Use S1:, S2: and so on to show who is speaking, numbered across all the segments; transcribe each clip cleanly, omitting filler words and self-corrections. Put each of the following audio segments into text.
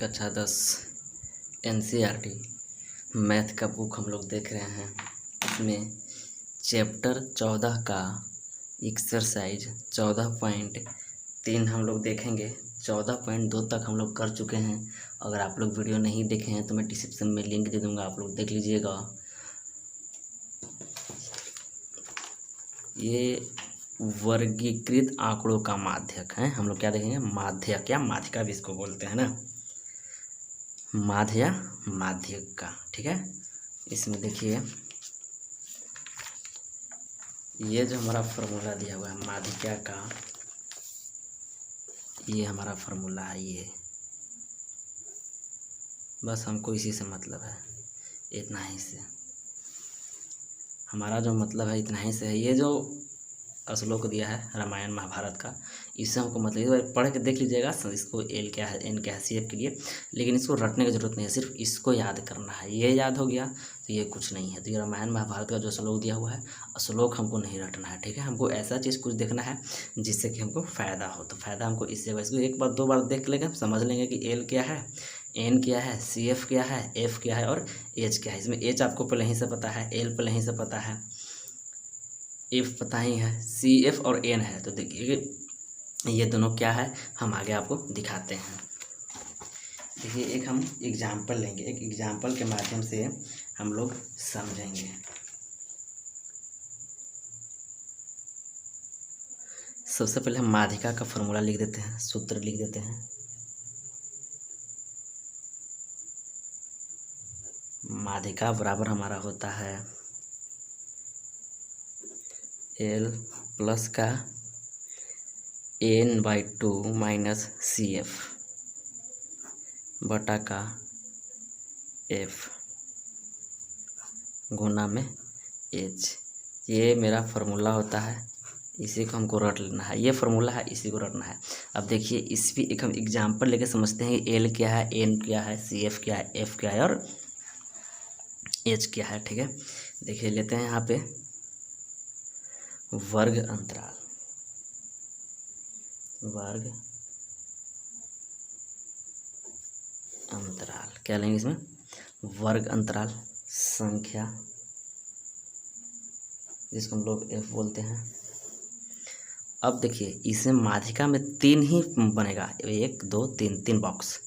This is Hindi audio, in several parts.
S1: कक्षा 10 NCERT मैथ का बुक हम लोग देख रहे हैं। इसमें चैप्टर 14 का एक्सरसाइज 14.3 हम लोग देखेंगे। 14.2 तक हम लोग कर चुके हैं। अगर आप लोग वीडियो नहीं देखे हैं तो मैं डिस्क्रिप्शन में लिंक दे दूँगा, आप लोग देख लीजिएगा। ये वर्गीकृत आंकड़ों का माध्यक है। हम लोग क्या देखेंगे? माध्यक या माध्यिका भी इसको बोलते हैं ना, माध्य या माध्यक का। ठीक है, इसमें देखिए ये जो हमारा फॉर्मूला दिया हुआ है माध्यिका का, ये हमारा फॉर्मूला है। ये बस हमको इसी से मतलब है, इतना ही से हमारा जो मतलब है, इतना ही से है। ये जो श्लोक दिया है रामायण महाभारत का, इससे हमको मतलब एक बार पढ़ के देख लीजिएगा। इसको एल क्या है, एन क्या है, सी एफ के लिए, लेकिन इसको रटने की जरूरत नहीं है, सिर्फ इसको याद करना है। ये याद हो गया तो ये कुछ नहीं है। तो ये रामायण महाभारत का जो श्लोक दिया हुआ है, श्लोक हमको नहीं रटना है। ठीक है, हमको ऐसा चीज़ कुछ देखना है जिससे कि हमको फ़ायदा हो। तो फ़ायदा हमको इससे इसको एक बार दो बार देख लेंगे, समझ लेंगे कि एल क्या है, एन क्या है, सी एफ क्या है, एफ क्या है और एच क्या है। इसमें एच आपको पहले ही से पता है, एल पहले ही से पता है, एफ पता ही है, सी एफ और एन है। तो देखिए ये दोनों क्या है, हम आगे आपको दिखाते हैं। देखिए एक हम एग्जाम्पल लेंगे, एक एग्जाम्पल के माध्यम से हम लोग समझेंगे। सबसे पहले हम माध्यिका का फॉर्मूला लिख देते हैं, सूत्र लिख देते हैं। माध्यिका बराबर हमारा होता है एल प्लस का n/2 माइनस सी एफ बटा का एफ गुना में एच। ये मेरा फार्मूला होता है, इसी को हमको रट लेना है। ये फार्मूला है, इसी को रटना है। अब देखिए इस भी एक हम एग्जाम्पल लेके समझते हैं। एल क्या है, एन क्या है, सी एफ क्या है, एफ क्या है और एच क्या है। ठीक है, देखिए लेते हैं यहाँ पे वर्ग अंतराल। वर्ग अंतराल क्या लेंगे इसमें? वर्ग अंतराल संख्या, जिसको हम लोग एफ बोलते हैं। अब देखिए इसमें माध्यिका में 3 ही बनेगा, 1 2 3, 3 बॉक्स।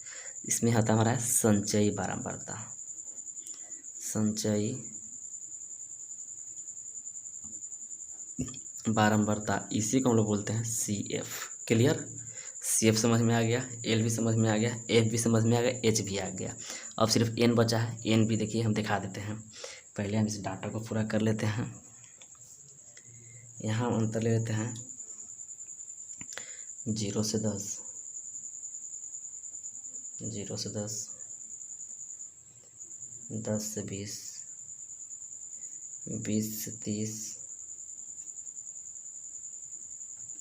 S1: इसमें आता हमारा संचयी बारंबारता, संचयी बारंबारता, इसी को हम लोग बोलते हैं C F. Clear? C F समझ में आ गया, एल भी समझ में आ गया, एफ भी समझ में आ गया, एच भी आ गया। अब सिर्फ एन बचा है। एन भी देखिए हम दिखा देते हैं। पहले हम इस डाटा को पूरा कर लेते हैं। यहाँ हम अंतर ले लेते हैं 0 से 10, 0 से 10, 10 से 20, 20 से 30,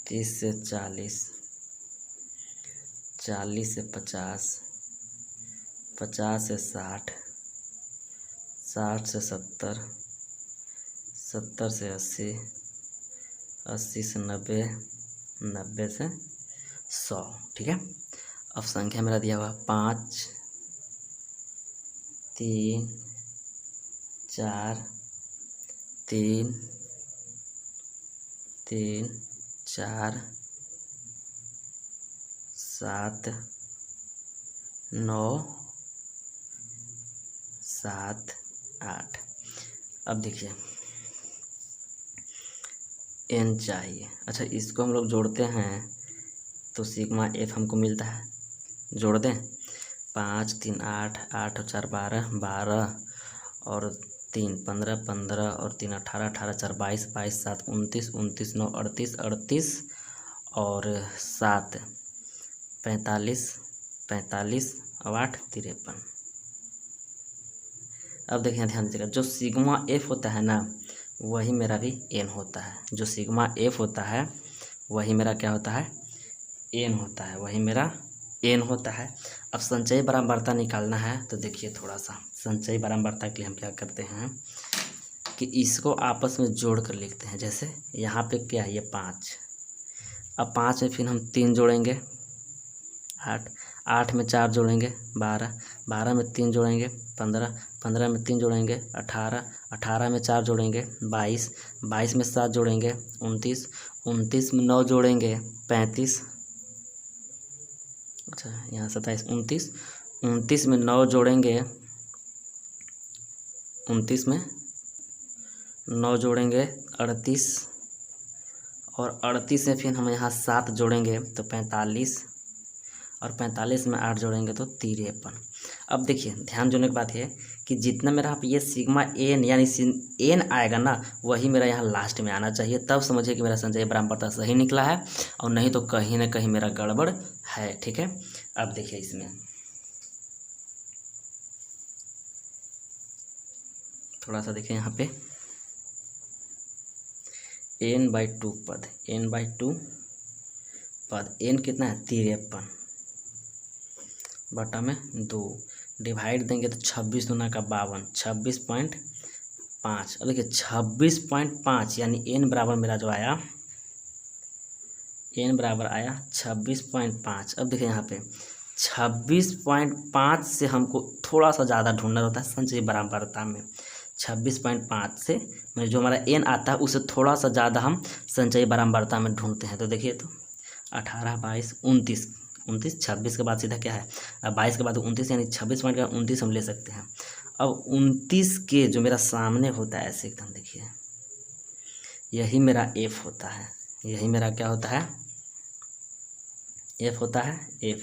S1: 30 से 40, 40 से 50, 50 से 60, 60 से 70, 70 से 80, 80 से 90, 90 से 100। ठीक है, अब संख्या मेरा दिया हुआ 5 3 4 3 3 4 7 9 7 8। अब देखिए एन चाहिए। अच्छा, इसको हम लोग जोड़ते हैं तो सिग्मा एफ हमको मिलता है। जोड़ दें, 5 3 8, 8 और 4 12, 12 और 3 15, 15 और 3 18, 18 4 22, 22 7 29, 29 9 38, 38 और 7 45, 45 और 8 53। अब देखिए ध्यान दीजिएगा, जो सिग्मा एफ होता है ना, वही मेरा भी एन होता है। जो सिग्मा एफ होता है वही मेरा क्या होता है? एन होता है, वही मेरा एन होता है। अब संचयी बारंबारता निकालना है, तो देखिए थोड़ा सा संचयी बारंबारता के लिए हम क्या करते हैं कि इसको आपस में जोड़ कर लिखते हैं। जैसे यहाँ पे क्या है, ये 5, अब 5 में फिर हम 3 जोड़ेंगे 8, 8 में 4 जोड़ेंगे 12, 12 में 3 जोड़ेंगे 15, 15 में 3 जोड़ेंगे 18, 18 में 4 जोड़ेंगे 22, 22 में 7 जोड़ेंगे 29, 29 में 9 जोड़ेंगे 35, अच्छा यहाँ 27, 29, 29 में 9 जोड़ेंगे 29 में 9 जोड़ेंगे 38, और 38 में फिर हम यहाँ 7 जोड़ेंगे तो 45, और 45 में 8 जोड़ेंगे तो 53। अब देखिए ध्यान देने की बात है कि जितना मेरा आप ये सिग्मा एन यानी एन आएगा ना, वही मेरा यहाँ लास्ट में आना चाहिए, तब समझिए कि मेरा संचयी बराबरता सही निकला है, और नहीं तो कहीं ना कहीं मेरा गड़बड़ है। ठीक है, अब देखिए इसमें थोड़ा सा देखिए यहाँ पे n/2 पद, n/2 पद, n कितना है 53 बटा में 2, डिवाइड देंगे तो 26 दूना का 52, 26.5। अब देखिए 26.5 यानी n बराबर मेरा जो आया, n बराबर आया 26.5। अब देखिए यहाँ पे 26.5 से हमको थोड़ा सा ज़्यादा ढूंढना होता है संचयी बराबरता में। 26.5 से मतलब जो हमारा n आता है उससे थोड़ा सा ज़्यादा हम संचयी बराबरता में ढूंढते हैं। तो देखिए तो 18, 22, 29, 29, 26 के बाद सीधा क्या है, अब 22 के बाद 29 यानी 26.29 हम ले सकते हैं। अब 29 के जो मेरा सामने होता है ऐसे एकदम देखिए, यही मेरा f होता है, यही मेरा क्या होता है, f होता है f।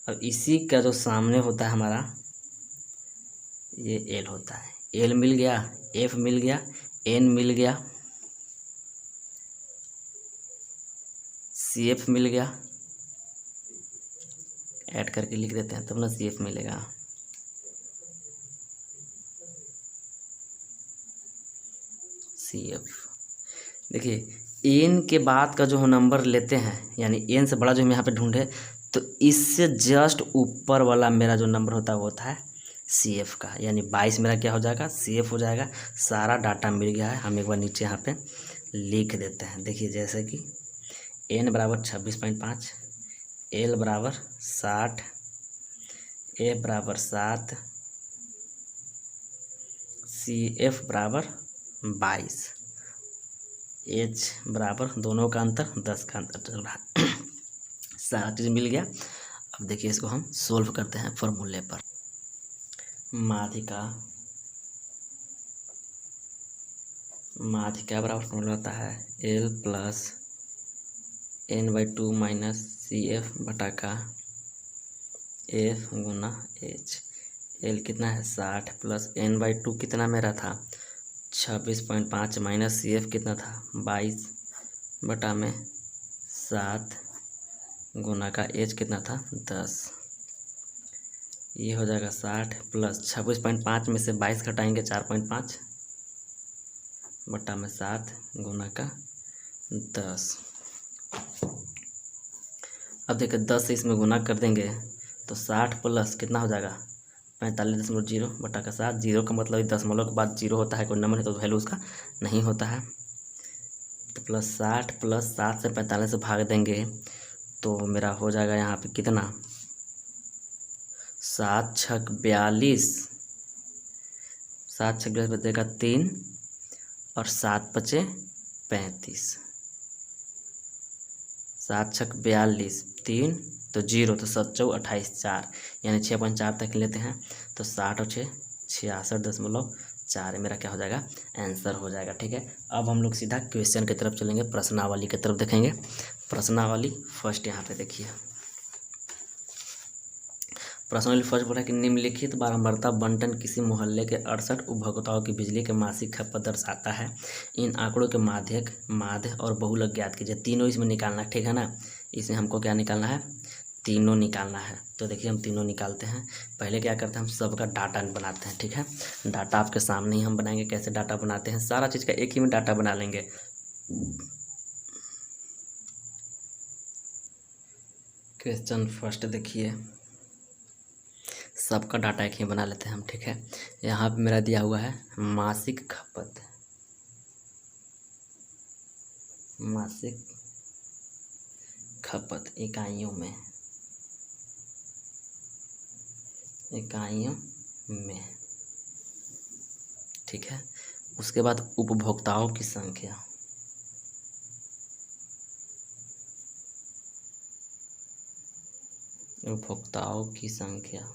S1: अब इसी का जो सामने होता है हमारा ये l होता है, l मिल गया, f मिल गया, n मिल गया, CF मिल गया, ऐड करके लिख देते हैं तब ना CF मिलेगा। CF देखिए n के बाद का जो हम नंबर लेते हैं यानी n से बड़ा जो हम यहाँ पे ढूंढे, तो इससे जस्ट ऊपर वाला मेरा जो नंबर होता है वो होता है CF का, यानी 22 मेरा क्या हो जाएगा CF हो जाएगा। सारा डाटा मिल गया है, हम एक बार नीचे यहाँ पे लिख देते हैं। देखिए जैसे कि n बराबर 26.5, l बराबर 60, f बराबर 7, CF बराबर 22, h बराबर दोनों का अंतर 10 का अंतर चल रहा है। सारा चीज़ मिल गया। अब देखिए इसको हम सोल्व करते हैं फॉर्मूले पर। माध्यिका बराबर फॉर्मूला होता है l plus n/2 minus CF बटा का f गुना h। l कितना है 60 प्लस n/2 कितना मेरा था 26.5 माइनस CF कितना था 22 बटा में 7 गुना का h कितना था 10। ये हो जाएगा 60 प्लस 26.5 में से 22 घटाएंगे 4.5 बटा में 7 गुना का 10। अब देखिए 10 से इसमें गुना कर देंगे तो 60 प्लस कितना हो जाएगा 45.0 बटा का 7। 0 का मतलब 10 के बाद 0 होता है, कोई नंबर है तो वैल्यू उसका नहीं होता है। तो प्लस 60 प्लस 7 से 45 से भाग देंगे तो मेरा हो जाएगा यहाँ पे कितना 7 छक 42, 7 छक 42 बचेगा 3 और 7 बचे 35, 7 छक 42, 3 तो 0 तो 7 चौ 28 4 यानी 6.4 तक लेते हैं तो 60 और 6 66.4 मेरा क्या हो जाएगा आंसर हो जाएगा। ठीक है, अब हम लोग सीधा क्वेश्चन की तरफ चलेंगे, प्रश्नावली की तरफ देखेंगे। प्रश्नावली फर्स्ट यहाँ पे देखिए, प्रश्नावली फर्स्ट बोला कि निम्नलिखित बारंबारता बंटन किसी मोहल्ले के 68 उपभोक्ताओं की बिजली के मासिक खपत दर्शाता है। इन आंकड़ों के माध्य और बहुलक ज्ञात कीजिए। तीनों इसमें निकालना है, ठीक है ना। इसमें हमको क्या निकालना है, तीनों निकालना है। तो देखिए हम तीनों निकालते हैं। पहले क्या करते हैं, हम सबका डाटा बनाते हैं, ठीक है। डाटा आपके सामने ही हम बनाएंगे, कैसे डाटा बनाते हैं, सारा चीज़ का एक ही में डाटा बना लेंगे। क्वेश्चन फर्स्ट देखिए, सबका डाटा एक ही बना लेते हैं हम, ठीक है। यहाँ पे मेरा दिया हुआ है मासिक खपत, मासिक खपत इकाइयों में, इकाइयों में, ठीक है। उसके बाद उपभोक्ताओं की संख्या, उपभोक्ताओं की संख्या,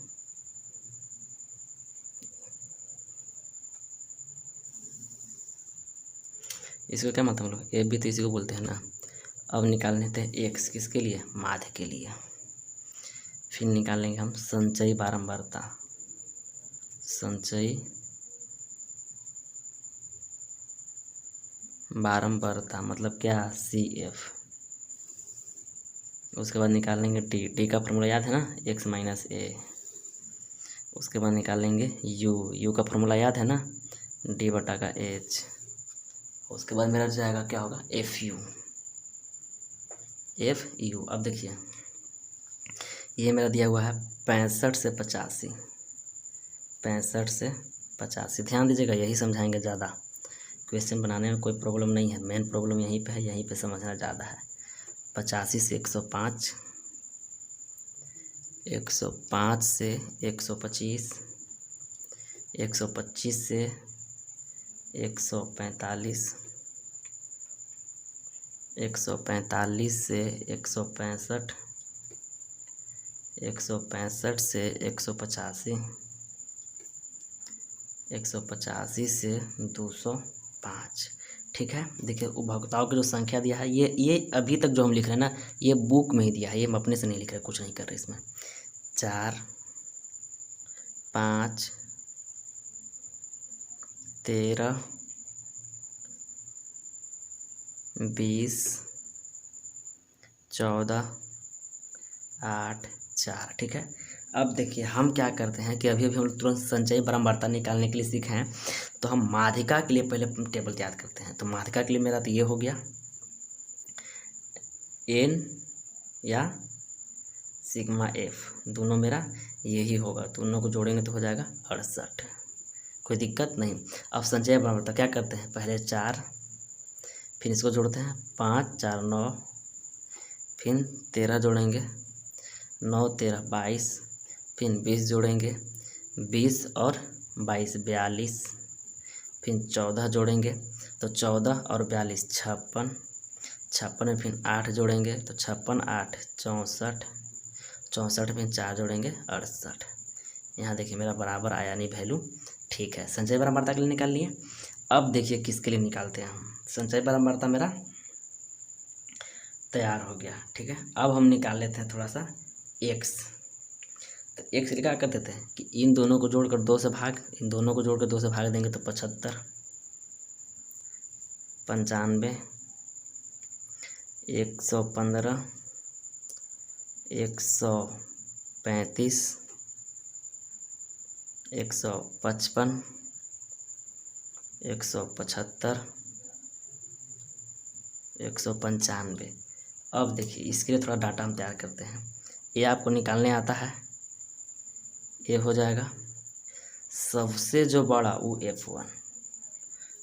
S1: इसको क्या मतलब लोग, ए भी तो इसी को बोलते हैं ना। अब निकाल लेते हैं एक्स, किसके लिए, माध्य के लिए। फिर निकाल लेंगे हम संचयी बारंबारता, संचयी बारंबारता मतलब क्या, सी एफ। उसके बाद निकाल लेंगे टी, टी का फॉर्मूला याद है ना, एक्स माइनस ए। उसके बाद निकाल लेंगे यू, यू का फॉर्मूला याद है ना, डी बटा का एच। उसके बाद मेरा जाएगा क्या होगा, एफ यू, एफ यू। अब देखिए ये मेरा दिया हुआ है 65 से 85, 65 से 85। ध्यान दीजिएगा, यही समझाएंगे ज़्यादा, क्वेश्चन बनाने में कोई प्रॉब्लम नहीं है, मेन प्रॉब्लम यहीं पे है, यहीं पे समझना ज़्यादा है। 85 से 105, 105 से 125, 125 से 145, 145 से 165, 165 से 185, 185 से 205, ठीक है। देखिए उपभोक्ताओं की जो संख्या दिया है, ये अभी तक जो हम लिख रहे हैं ना, ये बुक में ही दिया है, ये हम अपने से नहीं लिख रहे, कुछ नहीं कर रहे इसमें। 4, 5, 13, 20, 14, 8, 4, ठीक है। अब देखिए हम क्या करते हैं कि अभी हम लोग तुरंत संचयी बारंबारता निकालने के लिए सीखे हैं, तो हम माध्यिका के लिए पहले टेबल याद करते हैं। तो माध्यिका के लिए मेरा तो ये हो गया एन या सिग्मा एफ, दोनों मेरा यही होगा, दोनों को जोड़ेंगे तो हो जाएगा 68, कोई दिक्कत नहीं। अब संचयी बारंबारता क्या करते हैं, पहले 4, फिर इसको जोड़ते हैं 5, 4, 9, फिर 13 जोड़ेंगे, 9, 13, 22, फिर 20 जोड़ेंगे, 20 और 22, 42, फिर 14 जोड़ेंगे, तो 14 और 42, 56, 56 में फिर 8 जोड़ेंगे, तो 56, 8, 64, 64 फिर 4 जोड़ेंगे 68। यहाँ देखिए मेरा बराबर आया नहीं वैल्यू, ठीक है। संचयी बारंबारता के लिए निकाल लिए। अब देखिए किसके लिए निकालते हैं हम, संचयी बारंबारता मेरा तैयार हो गया, ठीक है। अब हम निकाल लेते हैं थोड़ा सा एक्स। तो एक्स क्या कर देते हैं कि इन दोनों को जोड़कर 2 से भाग, इन दोनों को जोड़कर 2 से भाग देंगे तो 75, 95, 115, 135, 155, 175, 195। अब देखिए इसके लिए थोड़ा डाटा हम तैयार करते हैं। ये आपको निकालने आता है, ये हो जाएगा सबसे जो बड़ा वो F1,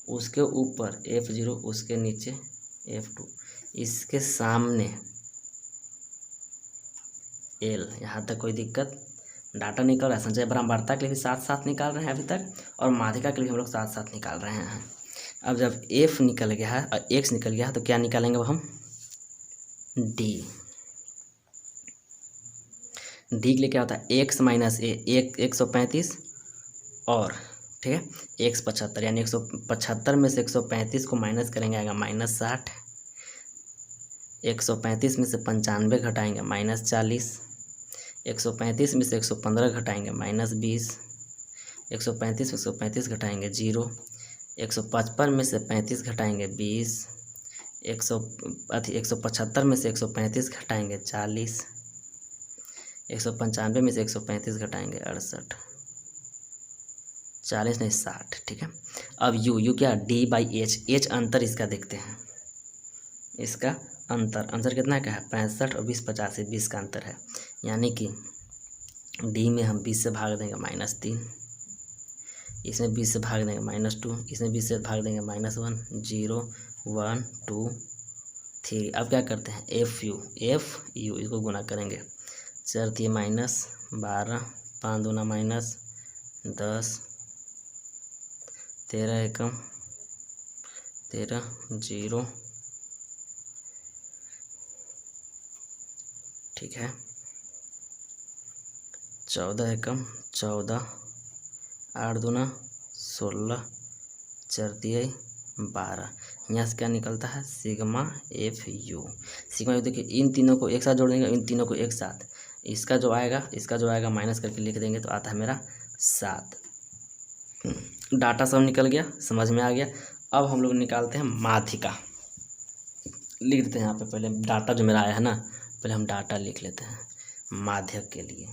S1: उसके ऊपर F0, उसके नीचे F2, इसके सामने L। यहाँ तक कोई दिक्कत, डाटा निकल रहा है। संचयी बारंबारता के लिए भी साथ साथ निकाल रहे हैं अभी तक, और माध्यिका के लिए भी हम लोग साथ साथ निकाल रहे हैं। अब जब F निकल गया है और X निकल गया है तो क्या निकालेंगे अब हम, D। D के लिए क्या होता है, X माइनस ए, 135 और ठीक है X 75, यानी 175 में से 135 को माइनस करेंगे आएगा -60, 135 में से 95 घटाएंगे -40, 135 में से 115 घटाएंगे -20, 135 में 135 घटाएंगे 0, 155 में से 35 घटाएंगे 20, 175 में से 135 घटाएंगे 40, 195 में से 135 घटाएंगे 68, 40 नहीं 60, ठीक है। अब यू क्या, D/H अंतर इसका देखते हैं, इसका अंतर कितना का है, 65 और 20, 85, 20 का अंतर है, यानी कि D में हम 20 से भाग देंगे -3, इसमें 20 से भाग देंगे -2, इसमें 20 से भाग देंगे -1, 0, 1, 2, 3। अब क्या करते हैं, F U इसको गुना करेंगे, 4 × 12, 5 दूना -10, 13 एकम 13, 0, ठीक है। 14 एकम 14, 8 दूना 16, 4 तिया 12। यहाँ से क्या निकलता है sigma F you. Sigma you देखिए इन तीनों को एक साथ जोड़ देंगे, इन तीनों को एक साथ, इसका जो आएगा माइनस करके लिख देंगे तो आता है मेरा 7। डाटा सब निकल गया, समझ में आ गया। अब हम लोग निकालते हैं माध्यिका। लिख देते हैं यहाँ पे, पहले डाटा जो मेरा आया है ना, पहले हम डाटा लिख लेते हैं माध्यक के लिए।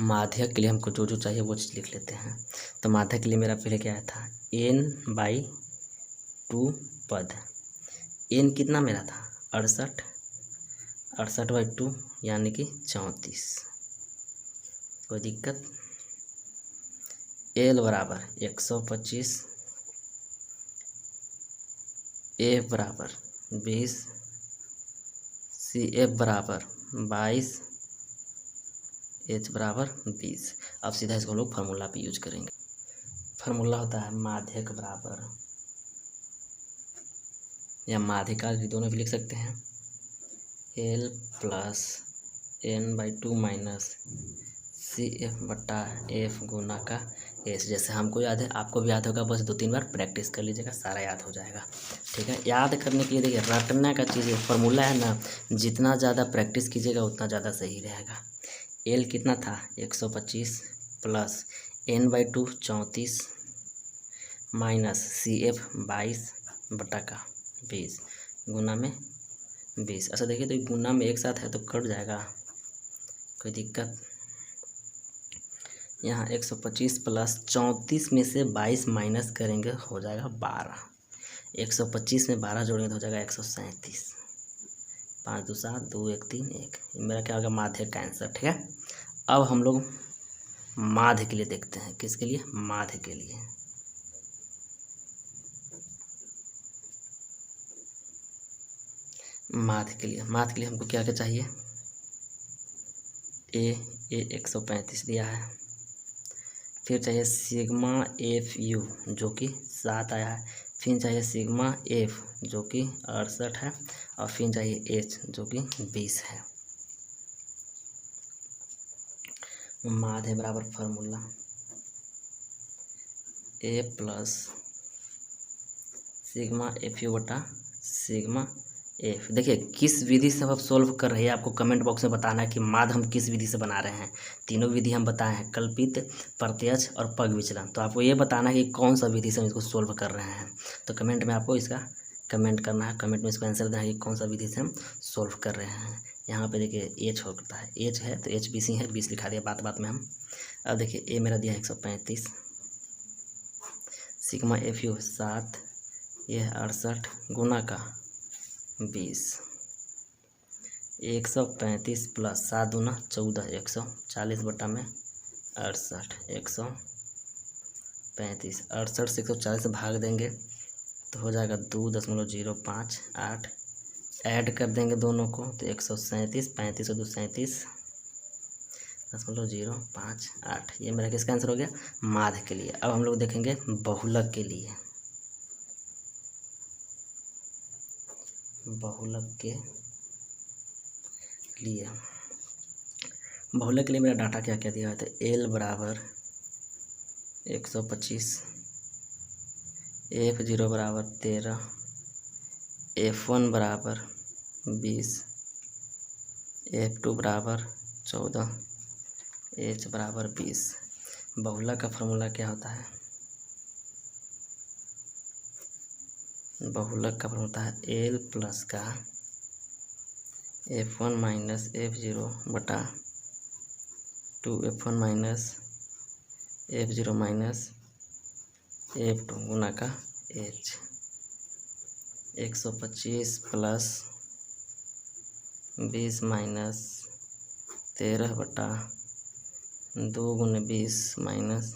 S1: माध्यक के लिए हमको जो जो चाहिए वो चीज़ लिख लेते हैं। तो माध्यक के लिए मेरा पहले क्या आया था n/2 पद। n कितना मेरा था 68, 68/2 यानी कि 34। कोई दिक्कत। l बराबर 125, f बराबर 20, cf बराबर 22, h बराबर 20। अब सीधा इसको हम लोग फार्मूला पे यूज करेंगे। फार्मूला होता है माध्यक बराबर, या माध्यिका भी दोनों भी लिख सकते हैं, l plus n/2 minus CF/F गुना का S। जैसे हमको याद है आपको भी याद होगा, बस 2-3 बार प्रैक्टिस कर लीजिएगा, सारा याद हो जाएगा। ठीक है, याद करने के लिए देखिए रटने का चीज़ फार्मूला है ना, जितना ज़्यादा प्रैक्टिस कीजिएगा उतना ज़्यादा सही रहेगा। L कितना था 125 प्लस n/2 34 माइनस CF 22/20 गुना में 20। अच्छा देखिए तो गुना में एक साथ है तो कट जाएगा, कोई दिक्कत। यहाँ 125 प्लस 34 में से 22 माइनस करेंगे हो जाएगा 12। 125 में 12 जोड़ेंगे तो हो जाएगा 137। 5 2 7 2 1 3 1। मेरा क्या होगा माध्यक का आंसर। ठीक है, अब हम लोग माध्य के लिए देखते हैं। किसके लिए? माध्य के लिए। माध्य के लिए हमको क्या क्या चाहिए? ए 135 दिया है, फिर चाहिए सिग्मा एफ यू जो कि 7 आया है, फिर चाहिए सिग्मा एफ जो कि 68 है, और फिर चाहिए एच जो कि 20 है। माध्य बराबर formula A plus sigma F you बटा सिग्मा एफ। देखिए किस विधि से आप सोल्व कर रहे हैं, आपको कमेंट बॉक्स में बताना है कि माध्य हम किस विधि से बना रहे हैं। तीनों विधि हम बताए हैं, कल्पित, प्रत्यक्ष और पग विचलन। तो आपको ये बताना है कि कौन सा विधि से हम इसको सोल्व कर रहे हैं। तो कमेंट में आपको इसका कमेंट करना है, कमेंट में इसको आंसर देना है कि कौन सा विधि से हम सोल्व कर रहे हैं। यहाँ पे देखिए एच होता है, एच है तो एच 20 ही है, 20 लिखा दिया बात में हम। अब देखिए ए मेरा दिया 135, सिग्मा एफ यू 7, ये 68 गुना का 20। 135 प्लस 7 दूना 14, 140 बटा में 68, 135। 68 से 140 भाग देंगे तो हो जाएगा 2.058। ऐड कर देंगे दोनों को तो 137, 35 और 2 37.058। ये मेरा किसका आंसर हो गया? माध्य के लिए। अब हम लोग देखेंगे बहुलक के लिए। बहुलक के लिए मेरा डाटा क्या क्या दिया है? तो एल बराबर 125, F0 बराबर 13, F1 बराबर 20, F2 बराबर 14, H बराबर 20। बहुलक का फॉर्मूला क्या होता है? बहुलक का फॉर्मूला होता है L प्लस का F1 माइनस F0 बटा 2F1 minus F0 minus F2 गुना का H। 125 प्लस 20 माइनस 13 बटा 2 गुना 20 माइनस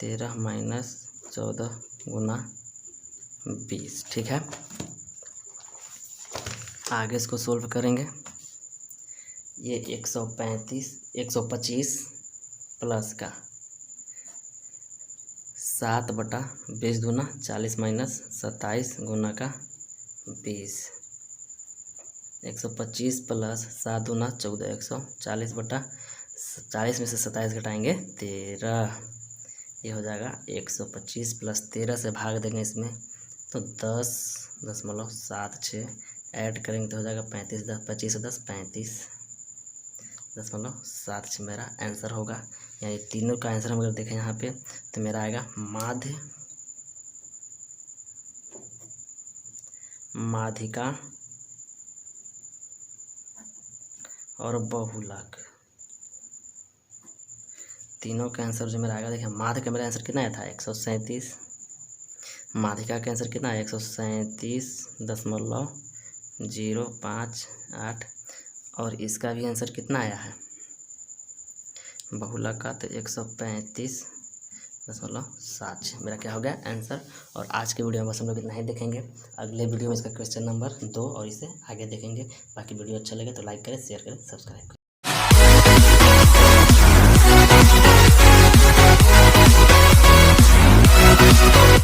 S1: 13 माइनस 14 गुना 20। ठीक है, आगे इसको सोल्व करेंगे। ये 125 प्लस का 7/20 दूना 40 माइनस 27 गुना का 20। 125 प्लस 7 दूना 14, 140/40 में से 27 घटाएंगे 13। ये हो जाएगा 125 प्लस 13 से भाग देंगे इसमें तो 10.76 ऐड करेंगे तो हो जाएगा 35, 25 10 35.76 मेरा आंसर होगा। यानी तीनों का आंसर हम अगर देखें यहाँ पे तो मेरा आएगा माध्यिका और बहुलक। तीनों का आंसर जो मेरा आएगा, देखिए माध्य का मेरा आंसर कितना आया था 137, माध्यिका का आंसर कितना है 137.058 और इसका भी आंसर कितना आया है बहुलक का तो 135.7 मेरा क्या हो गया आंसर। और आज के वीडियो में बस हम लोग इतना ही देखेंगे। अगले वीडियो में इसका क्वेश्चन नंबर 2 और इसे आगे देखेंगे। बाकी वीडियो अच्छा लगे तो लाइक करें, शेयर करें, सब्सक्राइब करें।